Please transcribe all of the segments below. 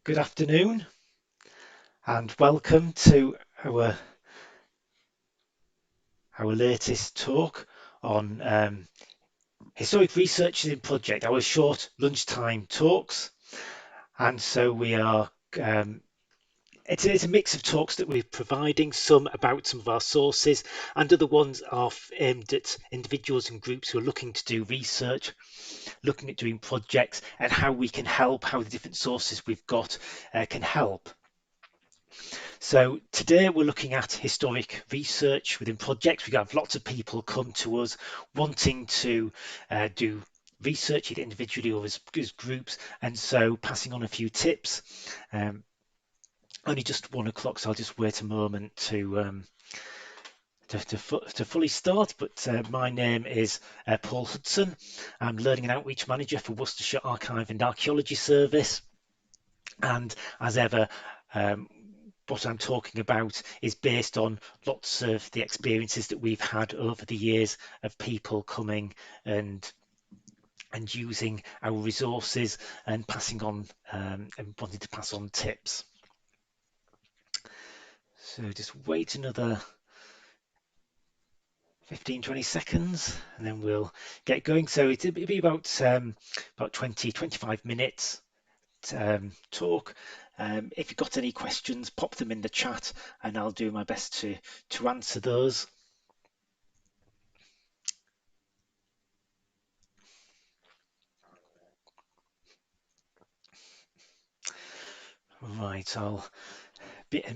Good afternoon and welcome to our latest talk on historic research in project, our short lunchtime talks. And so we are it's a mix of talks that we're providing, some about some of our sources and other ones are aimed at individuals and groups who are looking to do research, looking at doing projects and how we can help, how the different sources we've got can help. So today we're looking at historic research within projects. We have lots of people come to us wanting to do research either individually or as groups, and so passing on a few tips. Only just 1 o'clock, so I'll just wait a moment to fully start. But my name is Paul Hudson. I'm Learning and Outreach Manager for Worcestershire Archive and Archaeology Service. And as ever, what I'm talking about is based on lots of the experiences that we've had over the years of people coming and using our resources and passing on and wanting to pass on tips. So just wait another 15-20 seconds and then we'll get going. So it'll be about 20-25 minutes talk. If you've got any questions, pop them in the chat and I'll do my best to answer those. Right, I'll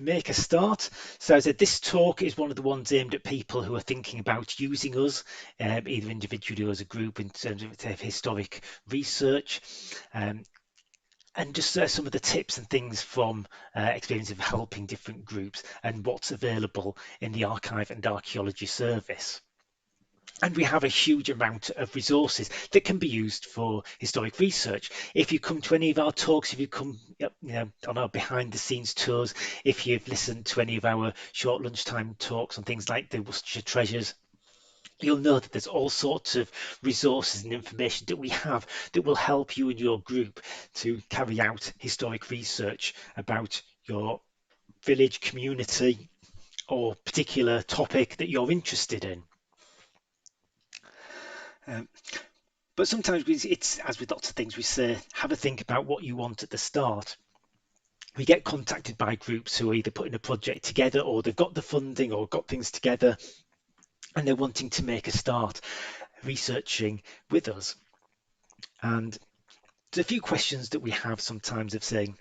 make a start. So as I said, this talk is one of the ones aimed at people who are thinking about using us, either individually or as a group in terms of historic research. And just some of the tips and things from experience of helping different groups and what's available in the Archive and Archaeology Service. And we have a huge amount of resources that can be used for historic research. If you come to any of our talks, if you come on our behind the scenes tours, if you've listened to any of our short lunchtime talks on things like the Worcestershire Treasures, you'll know that there's all sorts of resources and information that we have that will help you and your group to carry out historic research about your village, community, or particular topic that you're interested in. Um, but sometimes it's, as with lots of things, we say, have a think about what you want at the start. We get contacted by groups who are either putting a project together or they've got the funding or got things together and they're wanting to make a start researching with us. And there's a few questions that we have sometimes of saying,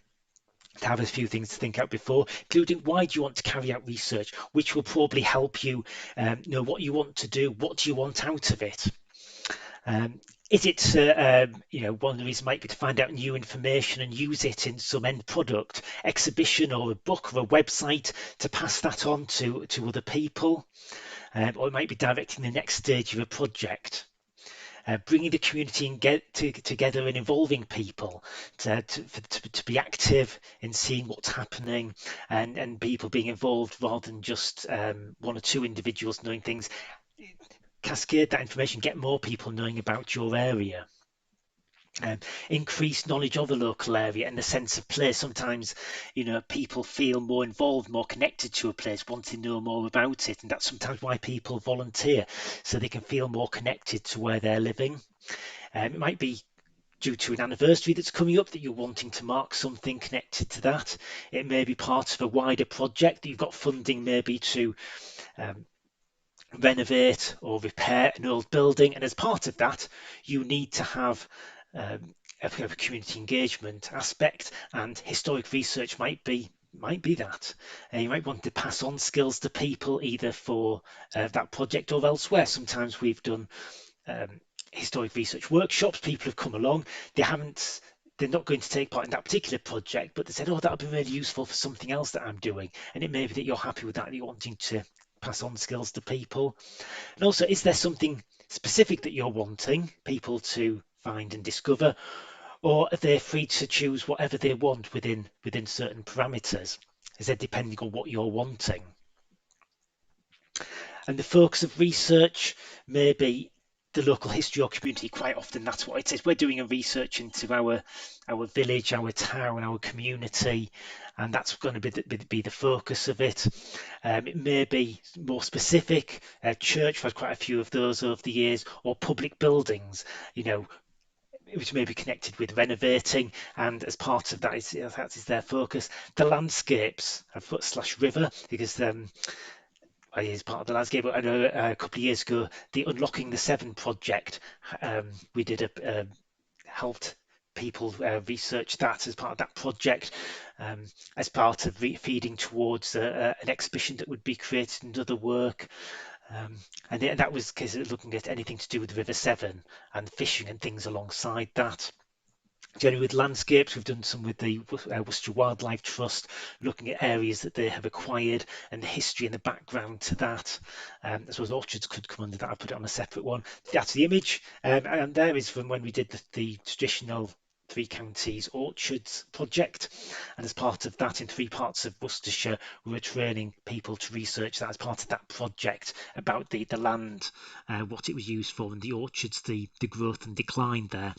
to have a few things to think out before, including why do you want to carry out research, which will probably help you know what you want to do, what do you want out of it. Is it, one of the reasons might be to find out new information and use it in some end product, exhibition or a book or a website to pass that on to other people, or it might be directing the next stage of a project. Bringing the community and together and involving people to be active in seeing what's happening and people being involved rather than just one or two individuals knowing things. Cascade that information, get more people knowing about your area. Increase knowledge of the local area and the sense of place. Sometimes, people feel more involved, more connected to a place, want to know more about it, and that's sometimes why people volunteer, so they can feel more connected to where they're living. It might be due to an anniversary that's coming up that you're wanting to mark something connected to that. It may be part of a wider project that you've got funding maybe to renovate or repair an old building, and as part of that you need to have a community engagement aspect, and historic research might be that. You might want to pass on skills to people either for that project or elsewhere. Sometimes we've done historic research workshops, people have come along, they're not going to take part in that particular project, but they said, oh, that would be really useful for something else that I'm doing, and it may be that you're happy with that you're wanting to pass on skills to people. And also, is there something specific that you're wanting people to find and discover, or are they free to choose whatever they want within certain parameters? Is that depending on what you're wanting? And the focus of research may be the local history or community. Quite often that's what it is. We're doing a research into our village, our town, our community, and that's going to be the focus of it. It may be more specific. Church, we've had quite a few of those over the years, or public buildings, you know, which may be connected with renovating, and as part of that is their focus. The landscapes, I've put slash river because is part of the landscape. I know a couple of years ago, the Unlocking the Seven project, we did helped people research that as part of that project, as part of feeding towards an exhibition that would be created and other work. And that was because looking at anything to do with the River Severn and fishing and things alongside that. Generally with landscapes, we've done some with the Worcestershire Wildlife Trust, looking at areas that they have acquired and the history and the background to that. I suppose orchards could come under that. I put it on a separate one. That's the image, and there is from when we did the traditional Three Counties Orchards project, and as part of that, in 3 parts of Worcestershire, we were training people to research that as part of that project about the land, what it was used for, and the orchards, the growth and decline there.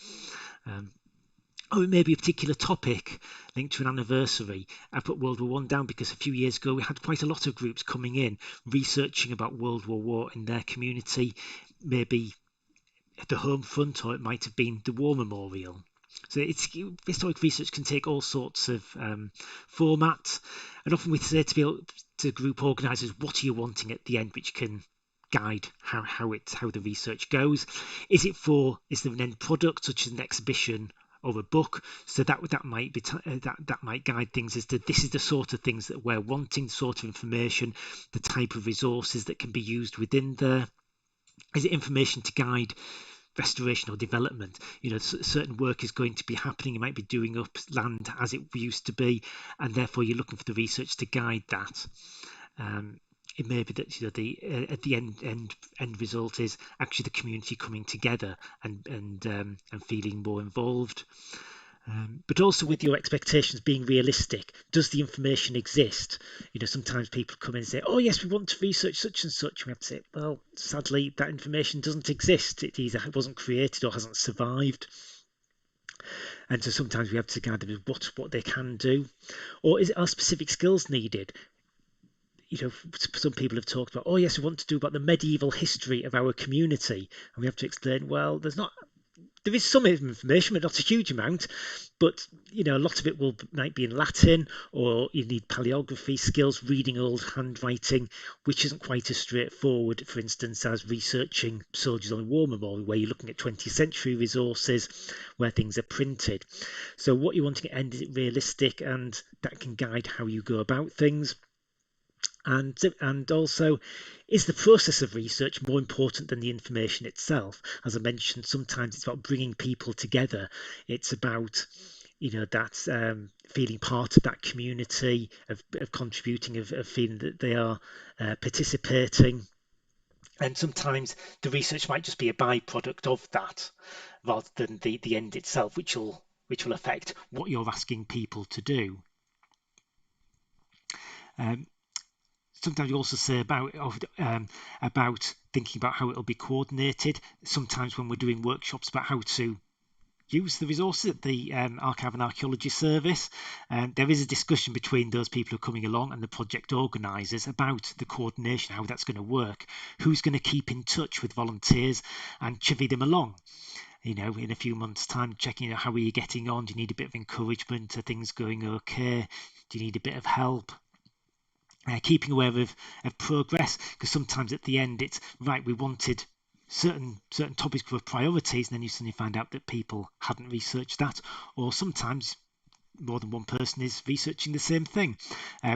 Or it may be a particular topic linked to an anniversary. I put World War One down because a few years ago we had quite a lot of groups coming in researching about World War One in their community, maybe at the home front, or it might have been the War Memorial. So historic research can take all sorts of formats, and often we say to group organisers, what are you wanting at the end, which can guide how the research goes. Is there an end product such as an exhibition or a book? So that might be that might guide things as to this is the sort of things that we're wanting, the sort of information, the type of resources that can be used within there. Is it information to guide restoration or development? Certain work is going to be happening. You might be doing up land as it used to be, and therefore you're looking for the research to guide that. It may be that at the end result is actually the community coming together and feeling more involved. But also with your expectations being realistic. Does the information exist? Sometimes people come in and say, oh yes, we want to research such and such. We have to say, well, sadly, that information doesn't exist. It either wasn't created or hasn't survived. And so sometimes we have to guide them with what they can do. Or are specific skills needed? Some people have talked about, oh yes, we want to do about the medieval history of our community. And we have to explain, well, there is some information, but not a huge amount. But a lot of it might be in Latin, or you need paleography skills, reading old handwriting, which isn't quite as straightforward, for instance, as researching soldiers on a war memorial, where you're looking at 20th century resources, where things are printed. So what you're wanting to end, is it realistic, and that can guide how you go about things. And also, is the process of research more important than the information itself? As I mentioned, sometimes it's about bringing people together. It's about that feeling part of that community, of contributing, of feeling that they are participating. And sometimes the research might just be a byproduct of that, rather than the end itself, which will affect what you're asking people to do. Sometimes you also say about thinking about how it'll be coordinated. Sometimes when we're doing workshops about how to use the resources at the Archive and Archaeology Service, there is a discussion between those people who are coming along and the project organisers about the coordination, how that's going to work, who's going to keep in touch with volunteers and chivvy them along. In a few months' time, checking how are you getting on? Do you need a bit of encouragement? Are things going okay? Do you need a bit of help? Keeping aware of progress, because sometimes at the end it's right, we wanted certain topics were priorities, and then you suddenly find out that people hadn't researched that, or sometimes more than one person is researching the same thing.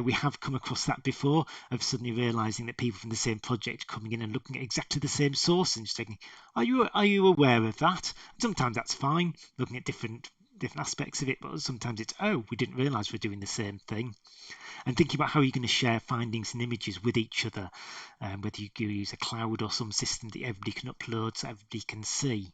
We have come across that before, of suddenly realizing that people from the same project coming in and looking at exactly the same source and just thinking, are you aware of that? And sometimes that's fine, looking at different aspects of it, but sometimes it's, oh, we didn't realize we're doing the same thing. And thinking about how you're going to share findings and images with each other, whether you use a cloud or some system that everybody can upload so everybody can see.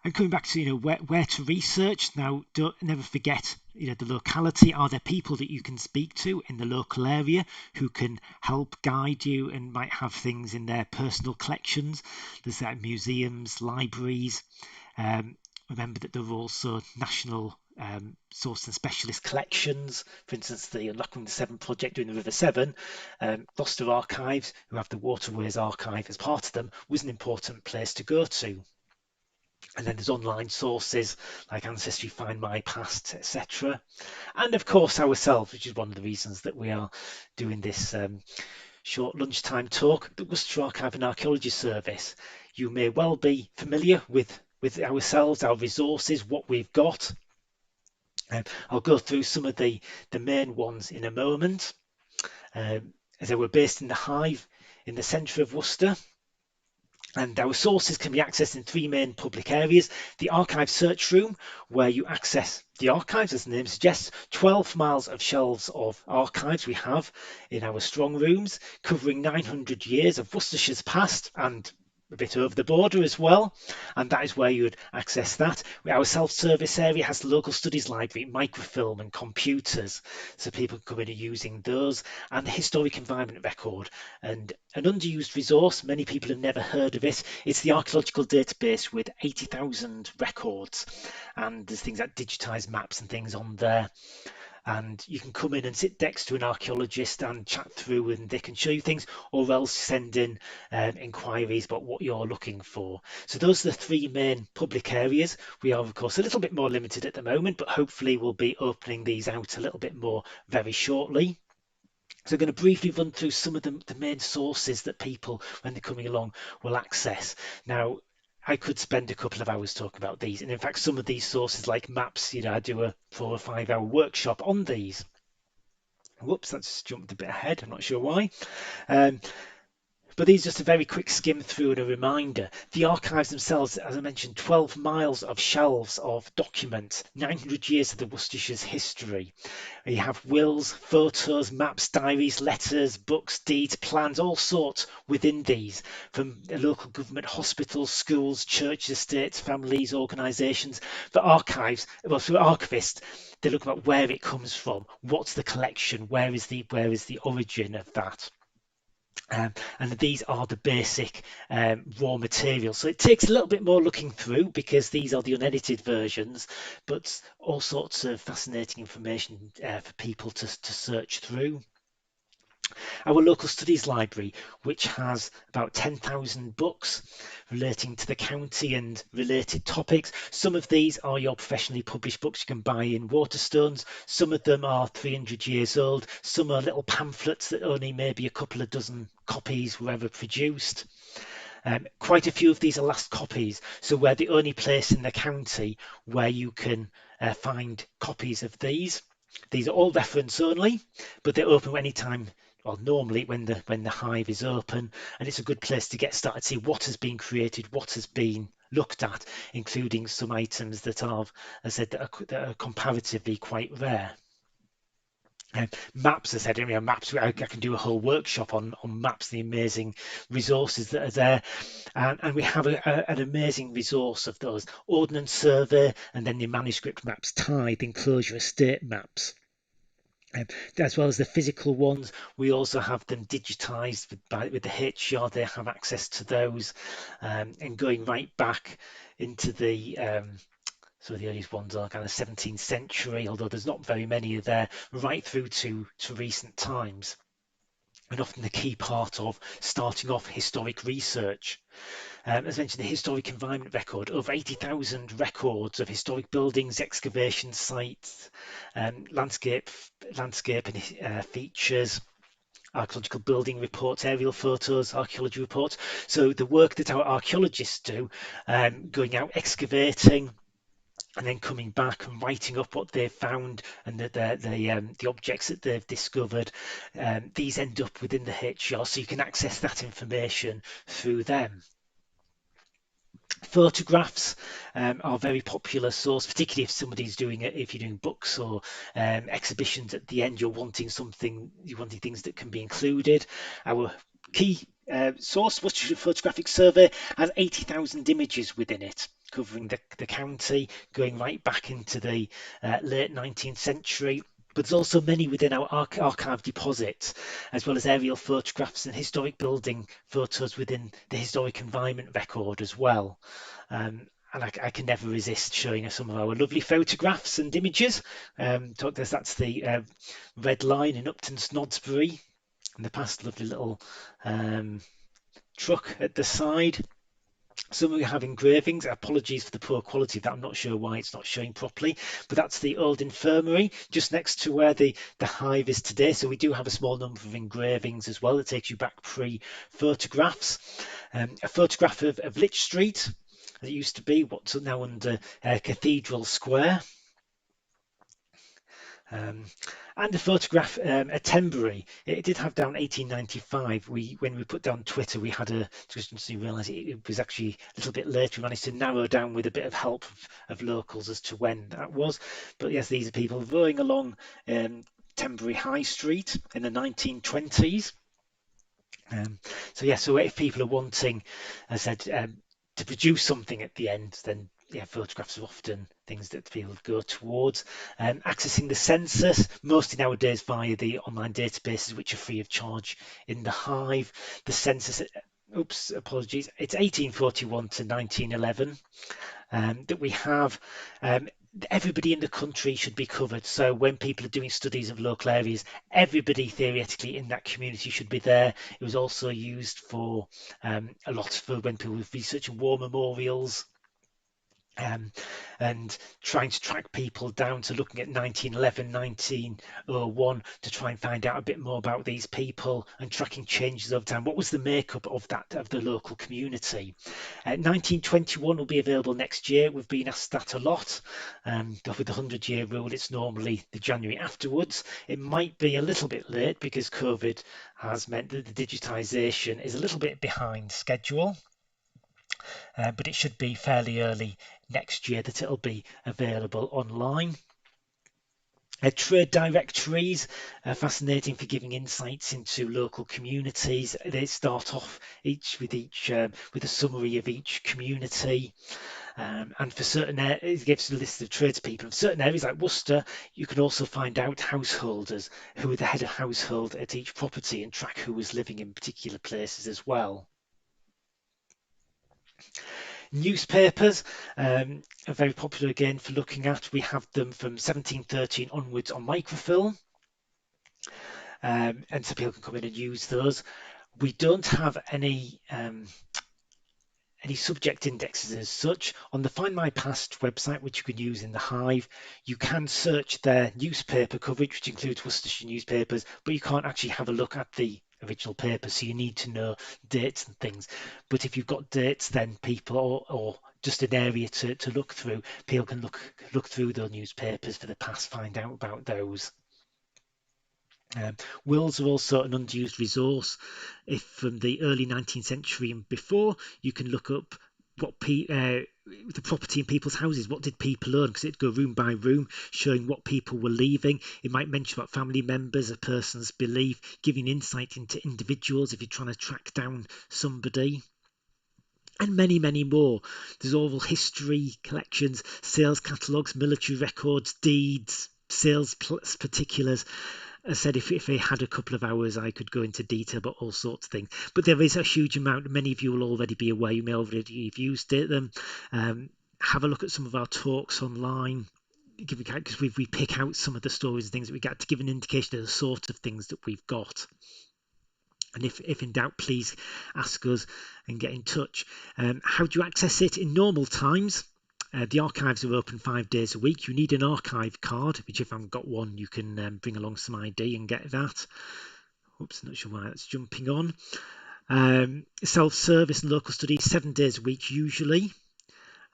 And coming back to where to research now, don't never forget the locality. Are there people that you can speak to in the local area who can help guide you and might have things in their personal collections? There's museums, libraries. Remember that there are also national source and specialist collections. For instance, the Unlocking the Severn project doing the River Severn, Gloucester Archives, who have the Waterways Archive as part of them, was an important place to go to. And then there's online sources like Ancestry, Find My Past, etc. And of course ourselves, which is one of the reasons that we are doing this short lunchtime talk, the Worcestershire Archive and Archaeology Service. You may well be familiar with ourselves, our resources, what we've got. I'll go through some of the main ones in a moment. As they were based in the Hive in the centre of Worcester. And our sources can be accessed in three main public areas. The archive search room, where you access the archives, as the name suggests, 12 miles of shelves of archives we have in our strong rooms, covering 900 years of Worcestershire's past and a bit over the border as well. And that is where you would access that. Our self-service area has the local studies library, microfilm and computers, so people can come in and using those, and the historic environment record. And an underused resource, many people have never heard of it. It's the archaeological database with 80,000 records, and there's things like digitized maps and things on there. And you can come in and sit next to an archaeologist and chat through, and they can show you things, or else send in inquiries about what you're looking for. So those are the three main public areas. We are, of course, a little bit more limited at the moment, but hopefully we'll be opening these out a little bit more very shortly. So I'm going to briefly run through some of the main sources that people, when they're coming along, will access. Now, I could spend a couple of hours talking about these. And in fact, some of these sources like maps, I do a 4 or 5 hour workshop on these. Whoops, that's jumped a bit ahead. I'm not sure why. Um, but these are just a very quick skim through and a reminder. The archives themselves, as I mentioned, 12 miles of shelves of documents, 900 years of the Worcestershire's history. You have wills, photos, maps, diaries, letters, books, deeds, plans, all sorts within these, from local government, hospitals, schools, churches, estates, families, organisations. For archives, well, for archivists, they look at where it comes from, what's the collection, where is the origin of that. And these are the basic raw materials. So it takes a little bit more looking through because these are the unedited versions, but all sorts of fascinating information for people to search through. Our local studies library, which has about 10,000 books relating to the county and related topics. Some of these are your professionally published books you can buy in Waterstones. Some of them are 300 years old. Some are little pamphlets that only maybe a couple of dozen copies were ever produced. Quite a few of these are last copies, so we're the only place in the county where you can find copies of these. These are all reference only, but they're open anytime, well, normally when the hive is open, and it's a good place to get started, see what has been created, what has been looked at, including some items that are, as I said, that are comparatively quite rare. Maps, as I said, maps. I can do a whole workshop on maps, the amazing resources that are there, and we have an amazing resource of those Ordnance Survey, and then the manuscript maps, tithe, enclosure, estate maps. As well as the physical ones, we also have them digitized with the HR. They have access to those, and going right back into the so the earliest ones are kind of 17th century, although there's not very many there, right through to recent times. And often the key part of starting off historic research. As mentioned, the historic environment record, over 80,000 records of historic buildings, excavation sites, landscape and features, archaeological building reports, aerial photos, archaeology reports. So the work that our archaeologists do, going out excavating, and then coming back and writing up what they've found and the objects that they've discovered. These end up within the HR, so you can access that information through them. Photographs are a very popular source, particularly if somebody's doing it, if you're doing books or exhibitions at the end, you're wanting things that can be included. Our key source, Worcestershire Photographic Survey, has 80,000 images within it. covering the county, going right back into the late 19th century. But there's also many within our archive deposit, as well as aerial photographs and historic building photos within the historic environment record as well. And I can never resist showing us some of our lovely photographs and images. That's the red line in Upton Snodsbury, and the past lovely little um, truck at the side. Some we have engravings. Apologies for the poor quality of that. I'm not sure why it's not showing properly, but that's the old infirmary just next to where the hive is today. So we do have a small number of engravings as well. That takes you back pre-photographs. A photograph of Lich Street, as it used to be, what's now under Cathedral Square. Um, and a photograph at Tenbury. It did have down 1895. When we put down Twitter, we had a discrepancy. Realised it was actually a little bit later. We managed to narrow down with a bit of help of locals as to when that was. But yes, these are people rowing along Tenbury High Street in the 1920s. Um, so if people are wanting, as I said, to produce something at the end, then yeah, photographs are often things that people go towards. Accessing the census, mostly nowadays via the online databases, which are free of charge in the Hive. The census, oops, apologies, it's 1841 to 1911 that we have. Everybody in the country should be covered. So when people are doing studies of local areas, everybody theoretically in that community should be there. It was also used for a lot for when people were researching war memorials. Um, and trying to track people down to looking at 1911, 1901 to try and find out a bit more about these people and tracking changes over time. What was the makeup of the local community? 1921 will be available next year. We've been asked that a lot. With the 100-year rule, it's normally the January afterwards. It might be a little bit late because COVID has meant that the digitisation is a little bit behind schedule. But it should be fairly early next year that it'll be available online. Trade directories are fascinating for giving insights into local communities. They start off with a summary of each community. And for certain areas, it gives a list of tradespeople. In certain areas like Worcester, you can also find out householders, who are the head of household at each property, and track who was living in particular places as well. Newspapers are very popular again for looking at. We have them from 1713 onwards on microfilm, and so people can come in and use those. We don't have any subject indexes as such. On the Find My Past website, which you can use in the Hive, you can search their newspaper coverage, which includes Worcestershire newspapers, but you can't actually have a look at the original paper, so you need to know dates and things. But if you've got dates, then people or just an area to look through, people can look through those newspapers for the past, find out about those. Wills are also an unused resource. If from the early 19th century and before, you can look up what the property in people's houses, what did people own, because it'd go room by room, showing what people were leaving. It might mention about family members, a person's belief, giving insight into individuals if you're trying to track down somebody. And many, many more. There's oral history collections, sales catalogues, military records, deeds, sales particulars. I said if I had a couple of hours, I could go into detail about all sorts of things. But there is a huge amount. Many of you will already be aware. You may already have used them. Have a look at some of our talks online. Because we pick out some of the stories and things that we get to give an indication of the sort of things that we've got. And if in doubt, please ask us and get in touch. How do you access it in normal times? The archives are open 5 days a week. You need an archive card, which if I haven't got one, you can bring along some ID and get that. Oops, not sure why that's jumping on. Self-service and local study, 7 days a week usually.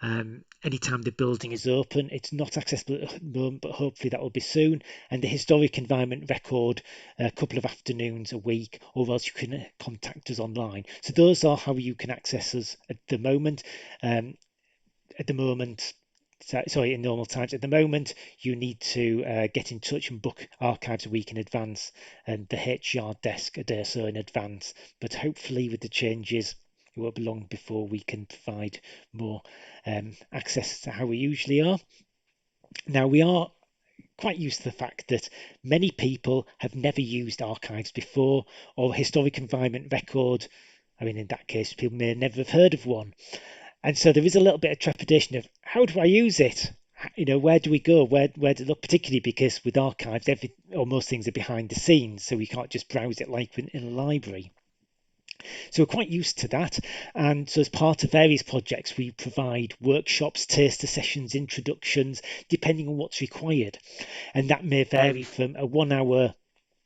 Anytime the building is open. It's not accessible at the moment, but hopefully that will be soon. And the historic environment record, a couple of afternoons a week, or else you can contact us online. So those are how you can access us at the moment. In normal times. At the moment, you need to get in touch and book archives a week in advance, and the HR desk a day or so in advance. But hopefully, with the changes it won't be long before we can provide more access to how we usually are. Now, we are quite used to the fact that many people have never used archives before, or historic environment record. I mean, in that case, people may never have heard of one. And so there is a little bit of trepidation of how do I use it? Where do we go? Where to look? Particularly because with archives, most things are behind the scenes, so we can't just browse it like in a library. So we're quite used to that. And so as part of various projects, we provide workshops, taster sessions, introductions, depending on what's required. And that may vary from a 1 hour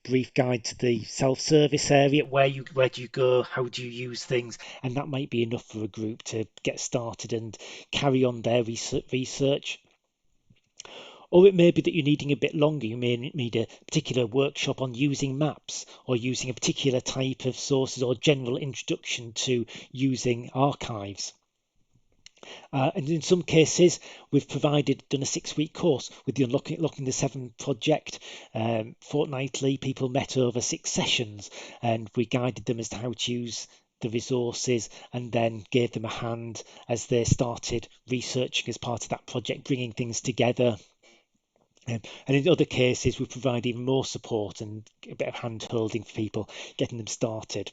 brief guide to the self-service area, where do you go, how do you use things, and that might be enough for a group to get started and carry on their research. Or it may be that you're needing a bit longer. You may need a particular workshop on using maps, or using a particular type of sources, or general introduction to using archives. And in some cases, we've done a 6-week course with the Unlocking the Seven project. Fortnightly, people met over 6 sessions, and we guided them as to how to use the resources, and then gave them a hand as they started researching as part of that project, bringing things together. And in other cases, we provide even more support and a bit of hand holding for people, getting them started.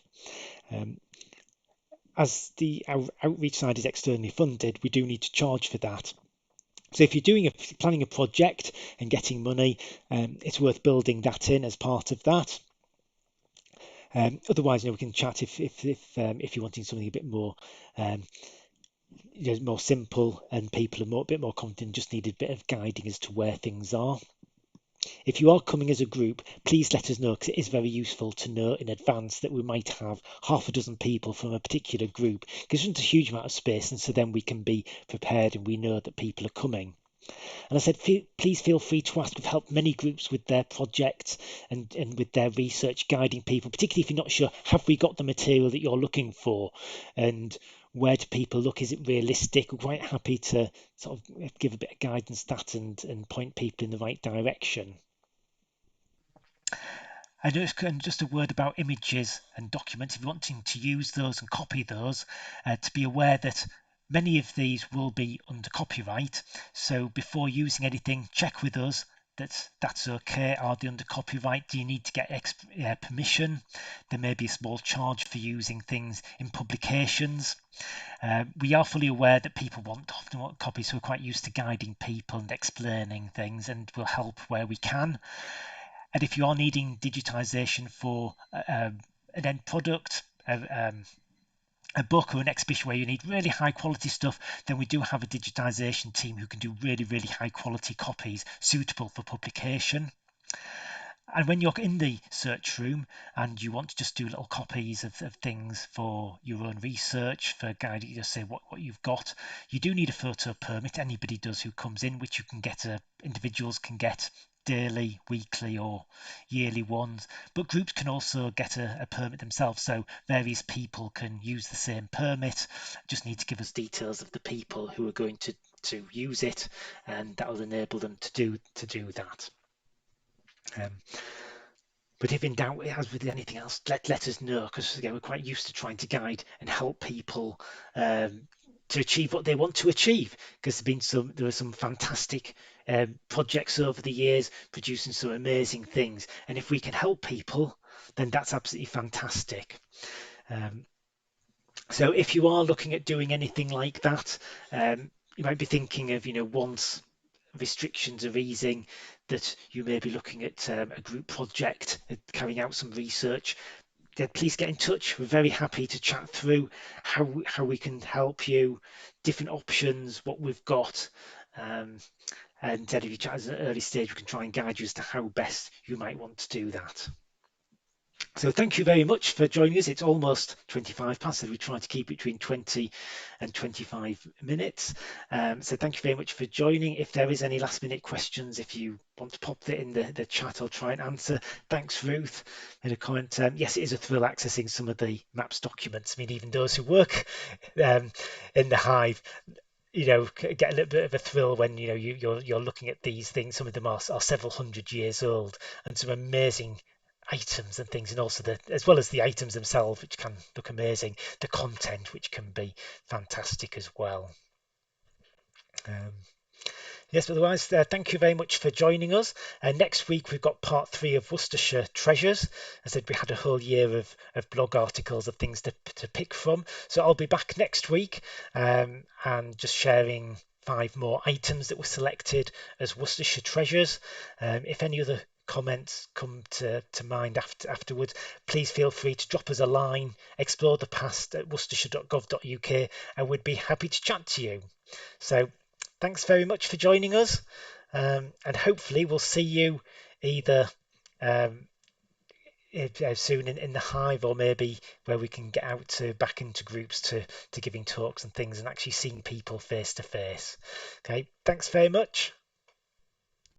As the outreach side is externally funded, we do need to charge for that. So if you're planning a project and getting money, it's worth building that in as part of that. Otherwise, we can chat if you're wanting something a bit more more simple, and people are a bit more confident, just need a bit of guiding as to where things are. If you are coming as a group, please let us know, because it is very useful to know in advance that we might have half a dozen people from a particular group, because there isn't a huge amount of space, and so then we can be prepared and we know that people are coming. And I said, please feel free to ask. We've helped many groups with their projects and with their research, guiding people, particularly if you're not sure, have we got the material that you're looking for? And where do people look? Is it realistic? We're quite happy to sort of give a bit of guidance that and point people in the right direction. And just a word about images and documents. If you're wanting to use those and copy those, to be aware that many of these will be under copyright. So before using anything, check with us that that's okay. Are they under copyright? Do you need to get permission? There may be a small charge for using things in publications. We are fully aware that people often want copies, so we're quite used to guiding people and explaining things, and we'll help where we can. And if you are needing digitization for an end product, a book or an exhibition where you need really high quality stuff, then we do have a digitization team who can do really, really high quality copies suitable for publication. And when you're in the search room and you want to just do little copies of things for your own research, for guiding, just say what you've got, you do need a photo permit. Anybody does who comes in, which you can get, individuals can get daily, weekly, or yearly ones. But groups can also get a permit themselves. So various people can use the same permit. Just need to give us details of the people who are going to use it, and that will enable them to do that. But if in doubt, as with anything else, let us know, because again, we're quite used to trying to guide and help people to achieve what they want to achieve. Because there are some fantastic projects over the years producing some amazing things, and if we can help people, then that's absolutely fantastic. So if you are looking at doing anything like that, you might be thinking of, once restrictions are easing, that you may be looking at a group project, carrying out some research, then please get in touch. We're very happy to chat through how we can help you, different options, what we've got. And then if you chat at an early stage, we can try and guide you as to how best you might want to do that. So thank you very much for joining us. It's almost 25 past, so we try to keep between 20 and 25 minutes. So thank you very much for joining. If there is any last minute questions, if you want to pop that in the chat, I'll try and answer. Thanks, Ruth. In a comment, yes, it is a thrill accessing some of the maps documents. I mean, even those who work in the Hive, get a little bit of a thrill when you're looking at these things. Some of them are several hundred years old, and some amazing items and things, and also as well as the items themselves, which can look amazing, the content, which can be fantastic as well. Um, Yes, but otherwise, thank you very much for joining us. Next week, we've got part three of Worcestershire Treasures. I said we had a whole year of blog articles of things to pick from. So I'll be back next week and just sharing 5 more items that were selected as Worcestershire Treasures. If any other comments come to mind afterwards, please feel free to drop us a line, explore the past at worcestershire.gov.uk, and we'd be happy to chat to you. So thanks very much for joining us, and hopefully we'll see you either um, soon in the hive, or maybe where we can get out to back into groups to giving talks and things and actually seeing people face to face. Okay, thanks very much.